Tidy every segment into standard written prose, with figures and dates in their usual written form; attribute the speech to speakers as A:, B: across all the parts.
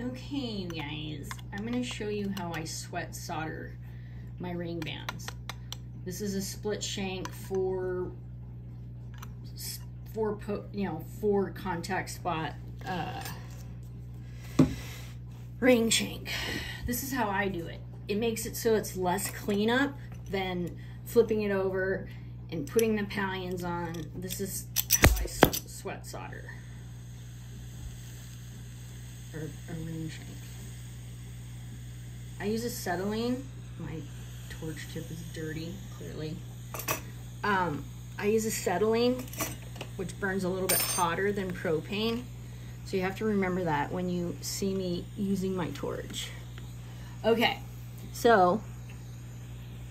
A: Okay, guys, I'm gonna show you how I sweat solder my ring bands. This is a split shank for contact spot ring shank. This is how I do it. It makes it so it's less cleanup than flipping it over and putting the pallions on. This is how I sweat solder or a ring shank. I use acetylene. My torch tip is dirty, clearly. I use acetylene, which burns a little bit hotter than propane. So you have to remember that when you see me using my torch. Okay, so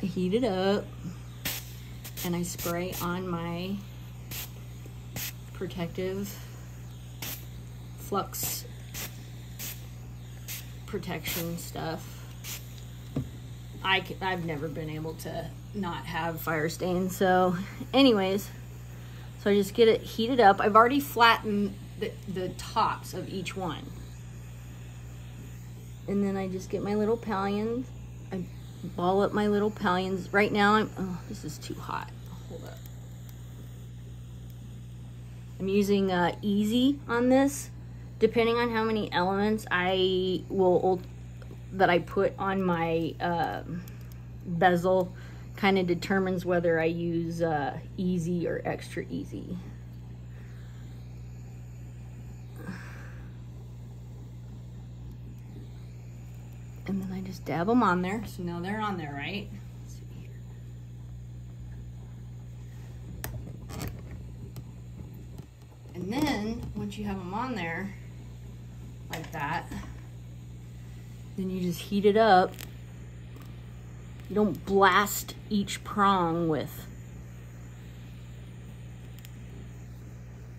A: I heat it up and I spray on my protective flux protection stuff. I've never been able to not have fire stains. So anyways, so I just get it heated up. I've already flattened the tops of each one. And then I just get my little pallions. I ball up my little pallions. Right now oh, this is too hot. Hold up. I'm using Easy on this. Depending on how many elements that I put on my bezel kind of determines whether I use Easy or Extra Easy. And then I just dab them on there. So now they're on there, right? Let's see here. And then once you have them on there like that, then you just heat it up. You don't blast each prong with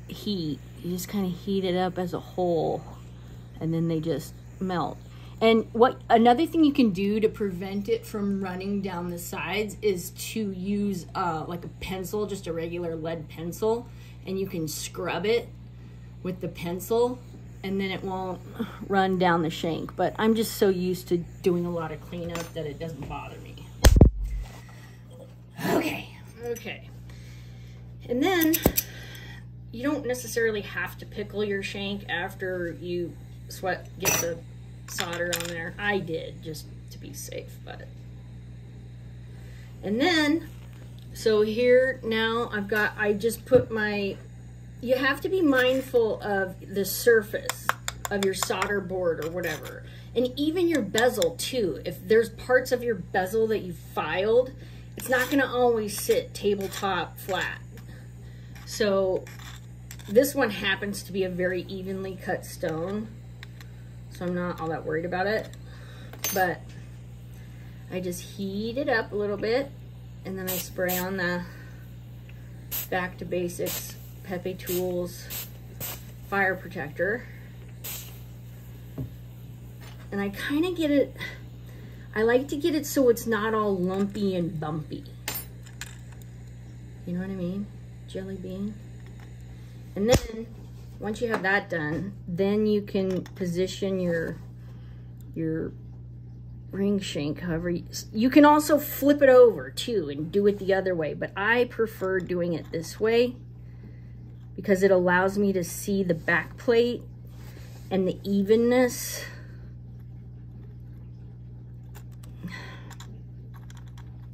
A: heat. You just kind of heat it up as a whole, and then they just melt. And another thing you can do to prevent it from running down the sides is to use like a pencil, just a regular lead pencil, and you can scrub it with the pencil, and then it won't run down the shank. But I'm just so used to doing a lot of cleanup that it doesn't bother me. Okay. And then you don't necessarily have to pickle your shank after you get the solder on there. I did, just to be safe, but. And then, so here now I just put you have to be mindful of the surface of your solder board or whatever. And even your bezel too. If there's parts of your bezel that you filed, it's not gonna always sit tabletop flat. So this one happens to be a very evenly cut stone, so I'm not all that worried about it. But I just heat it up a little bit, and then I spray on the Back to Basics Pepe Tools fire protector. And I kind of get it, I like to get it so it's not all lumpy and bumpy. You know what I mean? Jelly bean. And then once you have that done, then you can position your ring shank however you can also flip it over too and do it the other way, but I prefer doing it this way because it allows me to see the back plate and the evenness.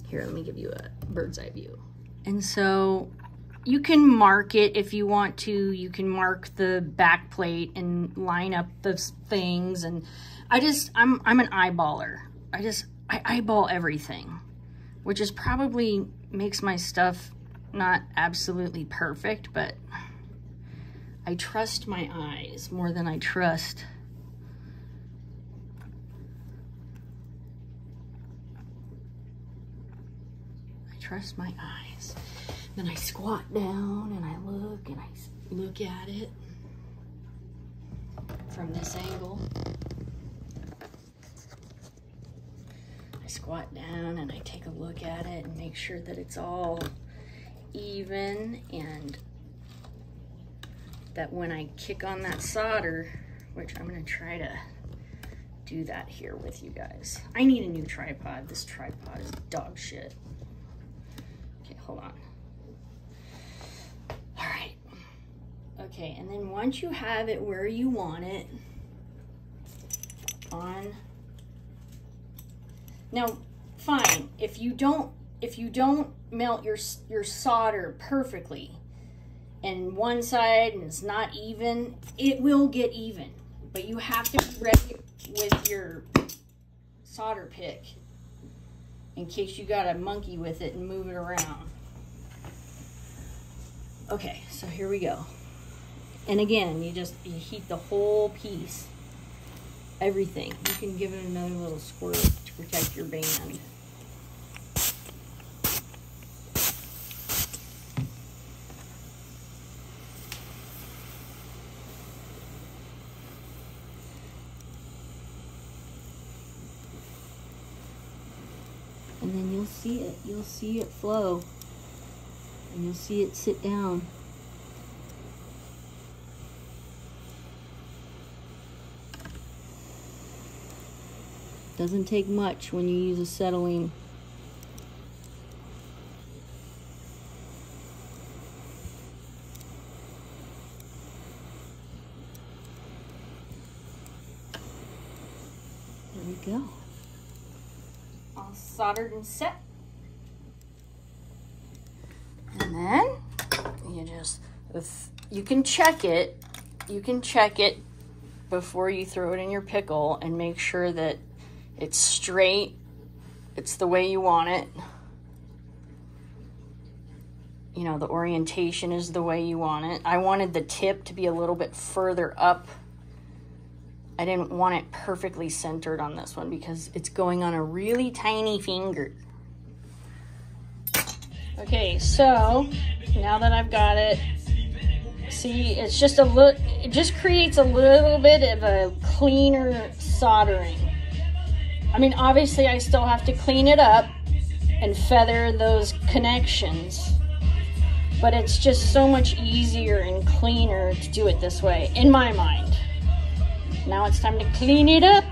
A: Here, let me give you a bird's eye view. And so you can mark it if you want to. You can mark the back plate and line up the things. And I'm an eyeballer. I eyeball everything, which is probably makes my stuff not absolutely perfect, but I trust my eyes more than I trust my eyes. Then I squat down and I look at it from this angle. I squat down and I take a look at it and make sure that it's all even, and that when I kick on that solder, which I'm gonna try to do that here with you guys. I need a new tripod. This tripod is dog shit. Okay, hold on. All right. Okay, and then once you have it where you want it on, now fine, if you don't melt your solder perfectly and one side and it's not even, it will get even, but you have to be ready with your solder pick in case you got a monkey with it and move it around. Okay, so here we go. And again, you heat the whole piece, everything. You can give it another little squirt to protect your band. And then you'll see it flow, and you'll see it sit down. Doesn't take much when you use acetylene. There we go. All soldered and set. And then you can check it before you throw it in your pickle and make sure that it's straight, it's the way you want it. You know, the orientation is the way you want it. I wanted the tip to be a little bit further up. I didn't want it perfectly centered on this one because it's going on a really tiny finger. Okay, so now that I've got it, see, it's just it just creates a little bit of a cleaner soldering. I mean, obviously I still have to clean it up and feather those connections, but it's just so much easier and cleaner to do it this way, in my mind. Now it's time to clean it up.